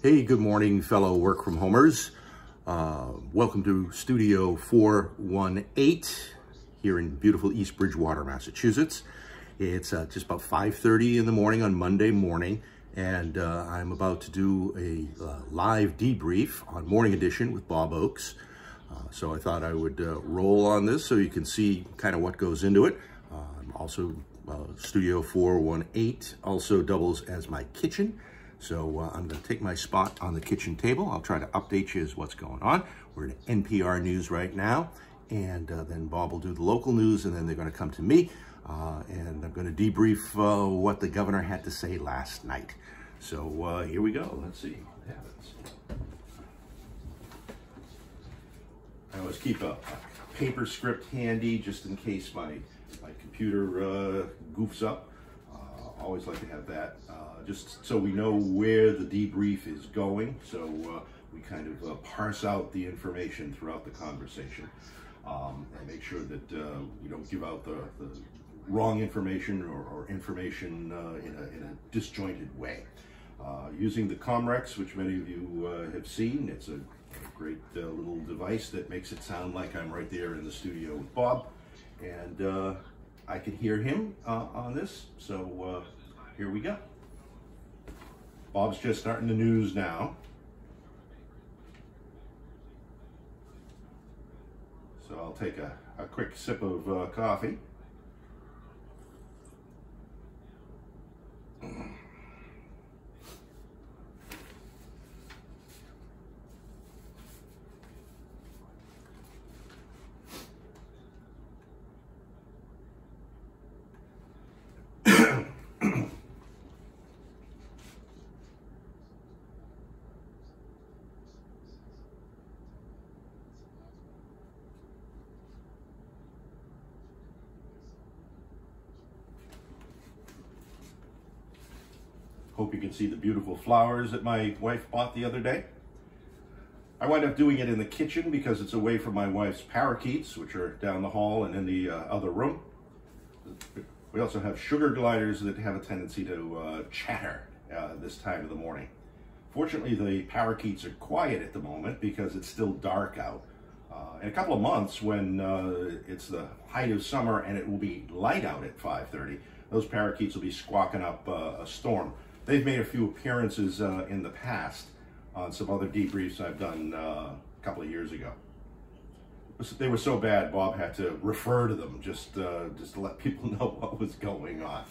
Hey, good morning, fellow work from homers. Welcome to Studio 418 here in beautiful East Bridgewater, Massachusetts. It's just about 5:30 in the morning on Monday morning, and I'm about to do a live debrief on Morning Edition with Bob Oakes. So I thought I would roll on this so you can see kind of what goes into it. Also, Studio 418 also doubles as my kitchen. So I'm going to take my spot on the kitchen table. I'll try to update you as what's going on. We're in NPR News right now, and then Bob will do the local news, and then they're going to come to me, and I'm going to debrief what the governor had to say last night. So here we go. Let's see what happens. I always keep a paper script handy just in case my computer goofs up. Always like to have that, just so we know where the debrief is going, so we kind of parse out the information throughout the conversation, and make sure that we don't give out the wrong information or information in a disjointed way. Using the Comrex, which many of you have seen, it's a great little device that makes it sound like I'm right there in the studio with Bob, and I can hear him on this, so here we go. Bob's just starting the news now. So I'll take a quick sip of coffee. Hope you can see the beautiful flowers that my wife bought the other day. I wind up doing it in the kitchen because it's away from my wife's parakeets, which are down the hall and in the other room. We also have sugar gliders that have a tendency to chatter this time of the morning. Fortunately, the parakeets are quiet at the moment because it's still dark out. In a couple of months, when it's the height of summer and it will be light out at 5:30, those parakeets will be squawking up a storm. They've made a few appearances in the past on some other debriefs I've done a couple of years ago. They were so bad, Bob had to refer to them just to let people know what was going on.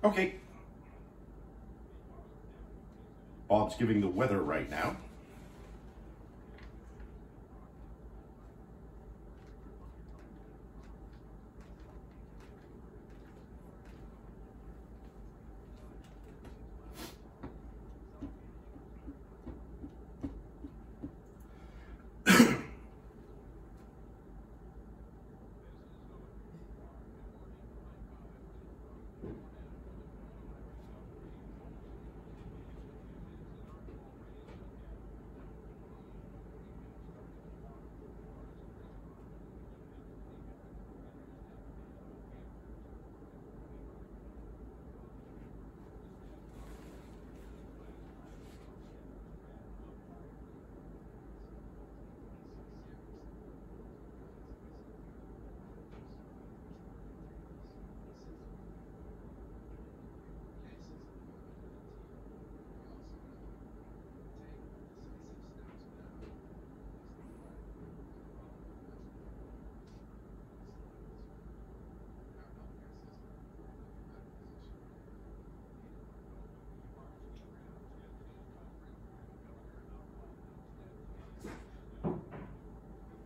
Okay. Bob's giving the weather right now.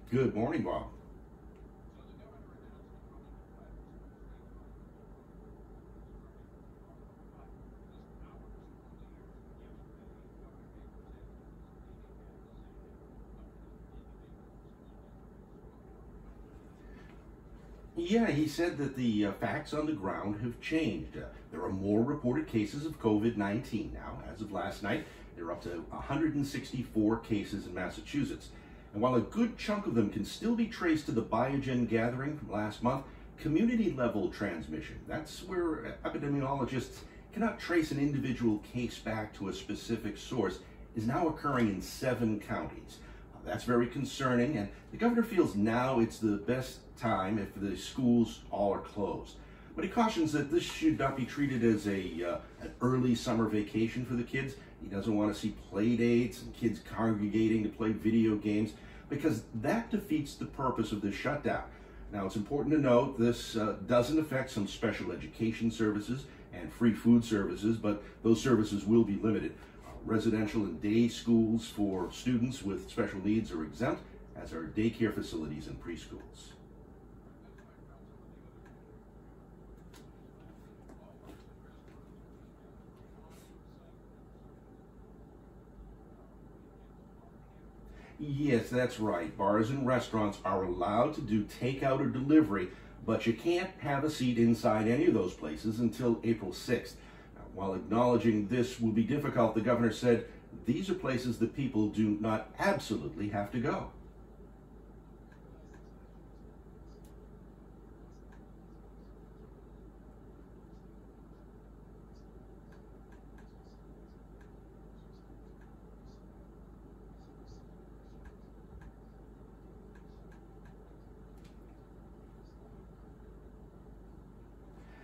Good morning, Bob. Yeah, he said that the facts on the ground have changed. There are more reported cases of COVID-19 now. As of last night, they're up to 164 cases in Massachusetts. And while a good chunk of them can still be traced to the Biogen gathering from last month, community-level transmission, that's where epidemiologists cannot trace an individual case back to a specific source, is now occurring in 7 counties. That's very concerning, and the governor feels now it's the best time if the schools all are closed. But he cautions that this should not be treated as an early summer vacation for the kids. He doesn't want to see play dates and kids congregating to play video games, because that defeats the purpose of this shutdown. Now, it's important to note this doesn't affect some special education services and free food services, but those services will be limited. Residential and day schools for students with special needs are exempt, as are daycare facilities and preschools. Yes, that's right. Bars and restaurants are allowed to do takeout or delivery, but you can't have a seat inside any of those places until April 6th. While acknowledging this will be difficult, the governor said these are places that people do not absolutely have to go.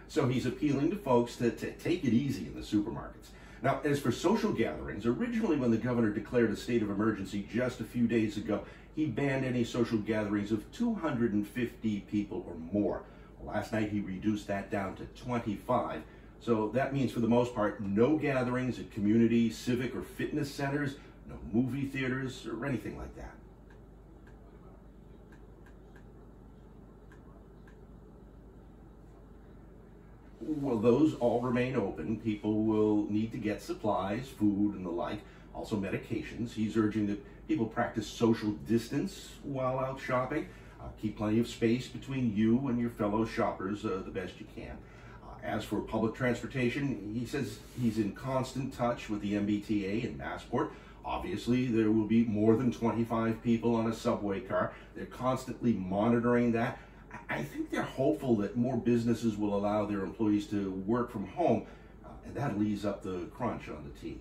So he's appealing to folks to take it easy in the supermarkets. Now, as for social gatherings, originally when the governor declared a state of emergency just a few days ago, he banned any social gatherings of 250 people or more. Well, last night he reduced that down to 25. So that means for the most part, no gatherings at community, civic, or fitness centers, no movie theaters, or anything like that. Well, those all remain open. People will need to get supplies, food, and the like, also medications. He's urging that people practice social distance while out shopping. Keep plenty of space between you and your fellow shoppers the best you can. As for public transportation, he says he's in constant touch with the MBTA and Massport. Obviously, there will be more than 25 people on a subway car. They're constantly monitoring that. I think they're hopeful that more businesses will allow their employees to work from home, and that'll ease up the crunch on the T.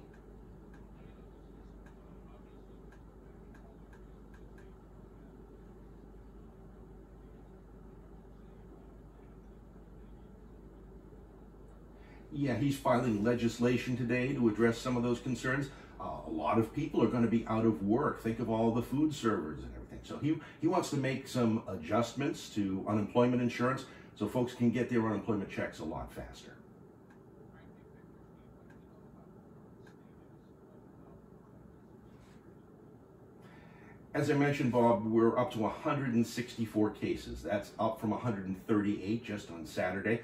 Yeah, he's filing legislation today to address some of those concerns. A lot of people are going to be out of work. Think of all the food servers and everything. So he wants to make some adjustments to unemployment insurance so folks can get their unemployment checks a lot faster. As I mentioned, Bob, we're up to 164 cases. That's up from 138 just on Saturday.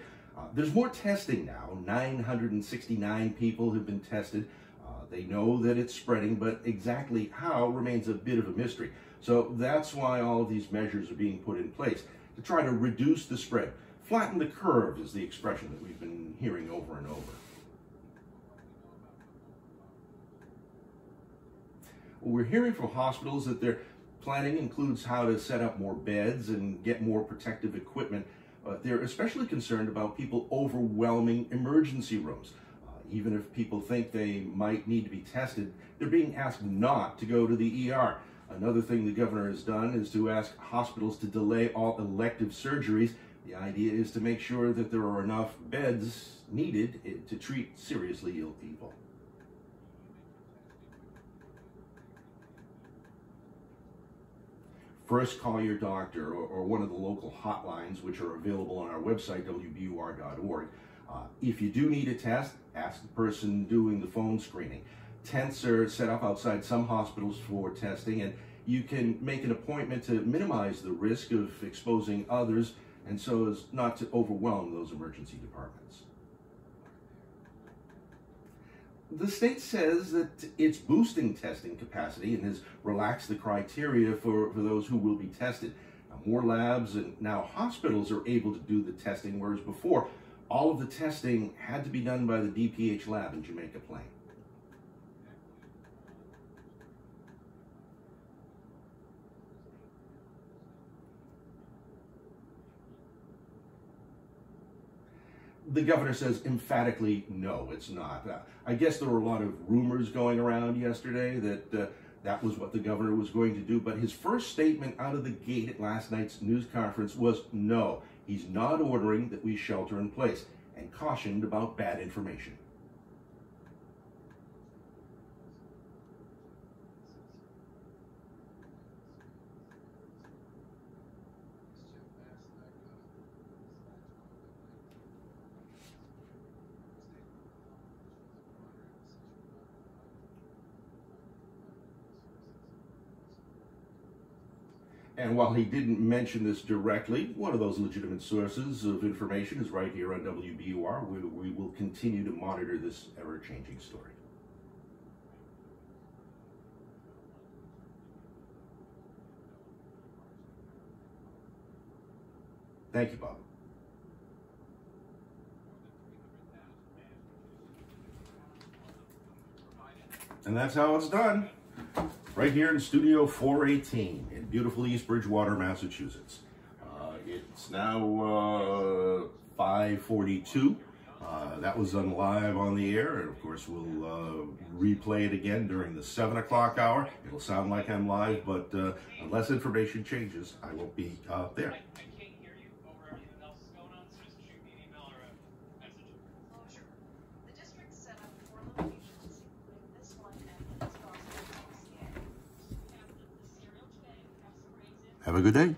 There's more testing now. 969 people have been tested. They know that it's spreading, but exactly how remains a bit of a mystery. So that's why all of these measures are being put in place to try to reduce the spread. Flatten the curve is the expression that we've been hearing over and over. We're hearing from hospitals that their planning includes how to set up more beds and get more protective equipment. They're especially concerned about people overwhelming emergency rooms. Even if people think they might need to be tested, they're being asked not to go to the ER. Another thing the governor has done is to ask hospitals to delay all elective surgeries. The idea is to make sure that there are enough beds needed to treat seriously ill people. First, call your doctor or one of the local hotlines, which are available on our website, wbur.org. If you do need a test, ask the person doing the phone screening. Tents are set up outside some hospitals for testing, and you can make an appointment to minimize the risk of exposing others and so as not to overwhelm those emergency departments. The state says that it's boosting testing capacity and has relaxed the criteria for those who will be tested. Now, more labs and now hospitals are able to do the testing, whereas before, all of the testing had to be done by the DPH lab in Jamaica Plain. The governor says emphatically, no, it's not. I guess there were a lot of rumors going around yesterday that that was what the governor was going to do, but his first statement out of the gate at last night's news conference was no, he's not ordering that we shelter in place, and cautioned about bad information. And while he didn't mention this directly, one of those legitimate sources of information is right here on WBUR. We will continue to monitor this ever-changing story. Thank you, Bob. And that's how it's done. Right here in Studio 418 in beautiful East Bridgewater, Massachusetts. It's now 5:42. That was done live on the air, and of course we'll replay it again during the 7 o'clock hour. It'll sound like I'm live, but unless information changes, I won't be there. Have a good day.